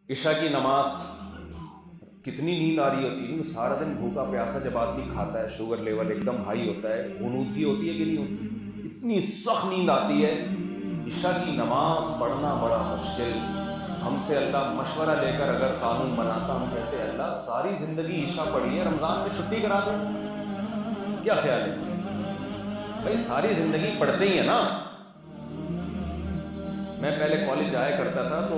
عشاء کی نماز کتنی نیند آ رہی ہوتی ہے، سارا دن بھوکا پیاسا جب آدمی کھاتا ہے، شوگر لیول ایک دم ہائی ہوتا ہے، غنودگی ہوتی ہے کہ نہیں ہوتی، اتنی سخت نیند آتی ہے. عشاء کی نماز پڑھنا بڑا مشکل. ہم سے اللہ مشورہ لے کر اگر قانون بناتا، ہم کہتے ہیں اللہ ساری زندگی عشاء پڑھی ہے، رمضان میں چھٹی کرا دیں. کیا خیال ہے بھائی؟ ساری زندگی پڑھتے ہی ہیں نا. میں پہلے کالج جایا کرتا تھا تو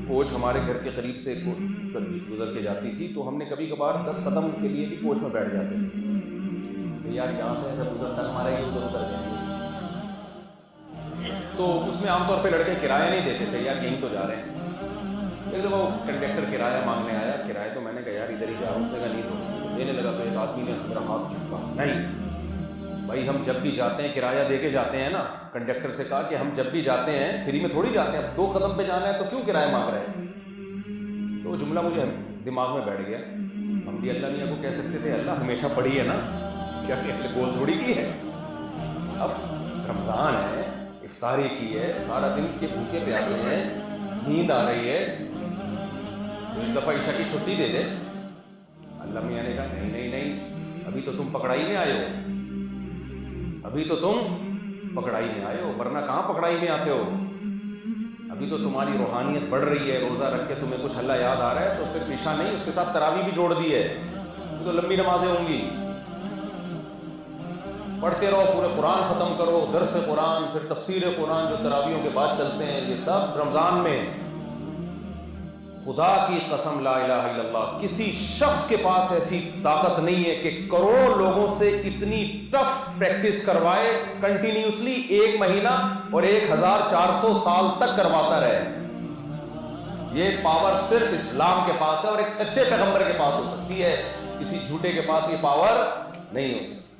کوچ ہمارے گھر کے قریب سے گزر کے جاتی تھی، تو ہم نے کبھی کبھار 10 قدم کے لیے بھی کوچ میں بیٹھ جاتے تھے یار، یہاں سے اگر ادھر ٹنگ مارے گی ادھر اتر جائیں گے. تو اس میں عام طور پہ لڑکے کرایہ نہیں دیتے تھے، یار یہیں تو جا رہے ہیں. ایک دفعہ وہ کنڈکٹر کرایہ مانگنے آیا، کرایہ تو میں نے کہا یار ادھر ہی جا رہا ہوں. اس نے کہا نہیں تو دینے لگا، تو ایک آدمی نے میرا ہاتھ کھینچا. نہیں بھائی، ہم جب بھی جاتے ہیں کرایہ دے کے جاتے ہیں نا. کنڈکٹر سے کہا کہ ہم جب بھی جاتے ہیں فری میں تھوڑی جاتے ہیں، اب 2 قدم پہ جانا ہے تو کیوں کرایہ مانگ رہے ہیں. تو وہ جملہ مجھے دماغ میں بیٹھ گیا. ہم بھی اللہ میاں کو کہہ سکتے تھے اللہ ہمیشہ پڑھی ہے نا، کیا گول تھوڑی کی ہے. اب رمضان ہے، افطاری کی ہے، سارا دن کے بھوکے پیاسے ہیں، نیند آ رہی ہے، اس دفعہ عشاء کی چھٹی دے دے. اللہ میاں نے کہا نہیں نہیں نہیں، ابھی تو تم پکڑائی میں آئے ہو، ابھی تو تم پکڑائی میں آئے ہو، ورنہ کہاں پکڑائی میں آتے ہو. ابھی تو تمہاری روحانیت بڑھ رہی ہے، روزہ رکھ کے تمہیں کچھ اللہ یاد آ رہا ہے، تو صرف عشاء نہیں، اس کے ساتھ تراویح بھی جوڑ دی ہے. ابھی تو لمبی نمازیں ہوں گی، پڑھتے رہو، پورے قرآن ختم کرو، درس قرآن، پھر تفسیر قرآن جو تراویحوں کے بعد چلتے ہیں، یہ سب رمضان میں. خدا کی قسم لا الہ الا اللہ، کسی شخص کے پاس ایسی طاقت نہیں ہے کہ کروڑ لوگوں سے اتنی ٹف پریکٹس کروائے کنٹینیوسلی 1 مہینہ اور 1400 سال تک کرواتا رہے. یہ پاور صرف اسلام کے پاس ہے اور ایک سچے پیغمبر کے پاس ہو سکتی ہے، کسی جھوٹے کے پاس یہ پاور نہیں ہو سکتی.